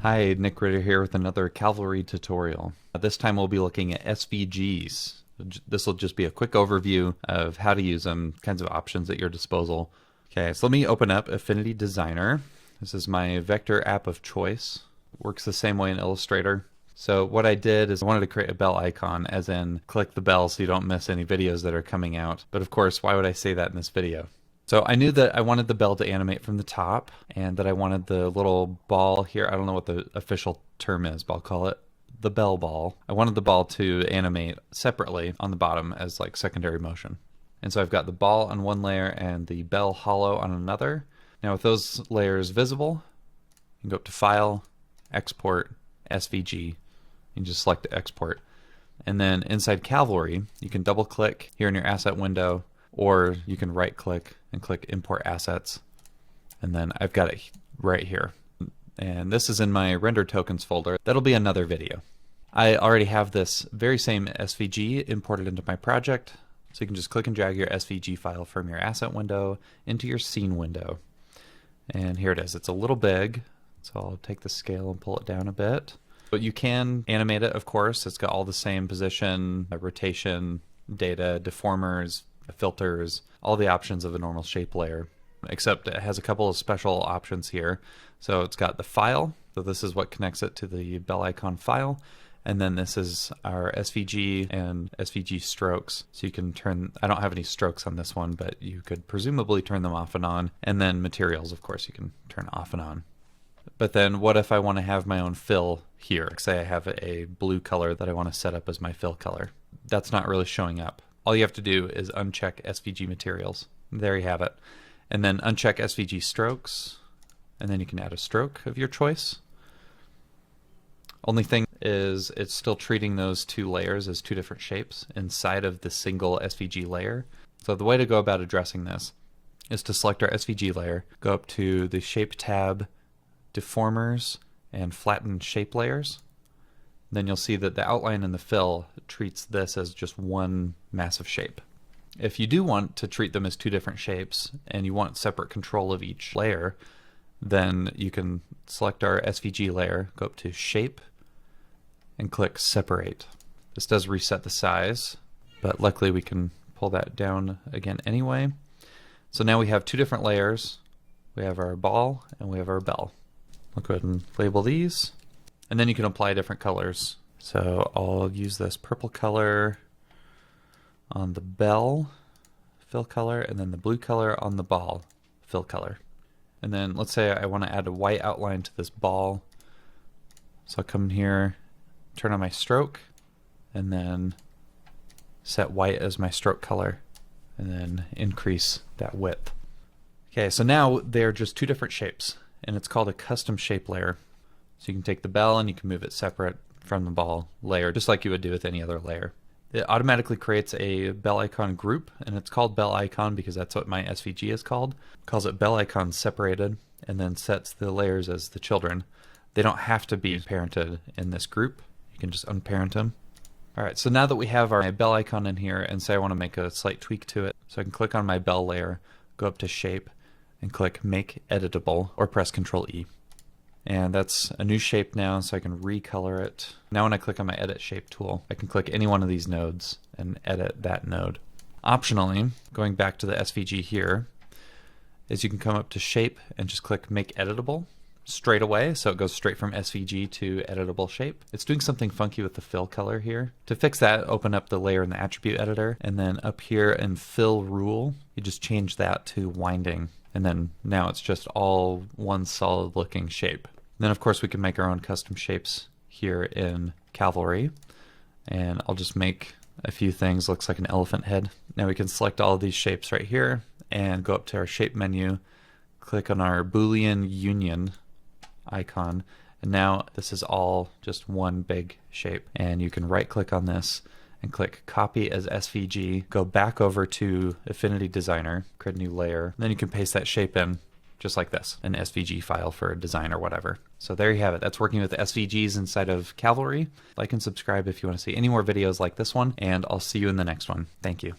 Hi, Nick Ritter here with another Cavalry tutorial. This time we'll be looking at SVGs. This will just be a quick overview of how to use them, kinds of options at your disposal. Okay, so let me open up Affinity Designer. This is my vector app of choice. Works the same way in Illustrator. So what I did is I wanted to create a bell icon, as in click the bell so you don't miss any videos that are coming out. But of course, why would I say that in this video? So I knew that I wanted the bell to animate from the top and that I wanted the little ball here. I don't know what the official term is, but I'll call it the bell ball. I wanted the ball to animate separately on the bottom as like secondary motion. And so I've got the ball on one layer and the bell hollow on another. Now with those layers visible, you can go up to File, Export, SVG, and just select Export. And then inside Cavalry, you can double click here in your asset window, or you can right click and click Import Assets. And then I've got it right here. And this is in my render tokens folder. That'll be another video. I already have this very same SVG imported into my project. So you can just click and drag your SVG file from your asset window into your scene window. And here it is. It's a little big, so I'll take the scale and pull it down a bit. But you can animate it, of course. It's got all the same position, rotation, data, deformers, filters, all the options of a normal shape layer, except it has a couple of special options here. So it's got the file, so this is what connects it to the bell icon file, and then this is our SVG and SVG strokes. So you can turn, I don't have any strokes on this one, but you could presumably turn them off and on, and then materials, of course, you can turn off and on. But then what if I want to have my own fill here? Say I have a blue color that I want to set up as my fill color. That's not really showing up. All you have to do is uncheck SVG materials. There you have it. And then uncheck SVG strokes, and then you can add a stroke of your choice. Only thing is it's still treating those two layers as two different shapes inside of the single SVG layer. So the way to go about addressing this is to select our SVG layer, go up to the Shape tab, Deformers, and Flatten Shape Layers. Then you'll see that the outline and the fill treats this as just one massive shape. If you do want to treat them as two different shapes and you want separate control of each layer, then you can select our SVG layer, go up to Shape, and click Separate. This does reset the size, but luckily we can pull that down again anyway. So now we have two different layers. We have our ball and we have our bell. I'll go ahead and label these. And then you can apply different colors. So I'll use this purple color on the bell, fill color, and then the blue color on the ball, fill color. And then let's say I want to add a white outline to this ball. So I'll come in here, turn on my stroke, and then set white as my stroke color, and then increase that width. Okay, so now they're just two different shapes, and it's called a custom shape layer. So you can take the bell and you can move it separate from the ball layer, just like you would do with any other layer. It automatically creates a bell icon group, and it's called bell icon because that's what my SVG is called. It calls it bell icon separated, and then sets the layers as the children. They don't have to be parented in this group. You can just unparent them. All right, so now that we have our bell icon in here, and say I want to make a slight tweak to it, so I can click on my bell layer, go up to Shape, and click Make Editable, or press Ctrl E. And that's a new shape now, so I can recolor it. Now when I click on my Edit Shape tool, I can click any one of these nodes and edit that node. Optionally, going back to the SVG here, is you can come up to Shape and just click Make Editable straight away, so it goes straight from SVG to editable shape. It's doing something funky with the fill color here. To fix that, open up the layer in the attribute editor, and then up here in Fill Rule, you just change that to winding. And then now it's just all one solid looking shape. Then of course we can make our own custom shapes here in Cavalry. And I'll just make a few things. Looks like an elephant head. Now we can select all of these shapes right here and go up to our shape menu, click on our Boolean Union icon. And now this is all just one big shape. And you can right click on this and click Copy as SVG, go back over to Affinity Designer, create a new layer, then you can paste that shape in just like this, an SVG file for a design or whatever. So there you have it. That's working with the SVGs inside of Cavalry. Like and subscribe if you want to see any more videos like this one, and I'll see you in the next one. Thank you.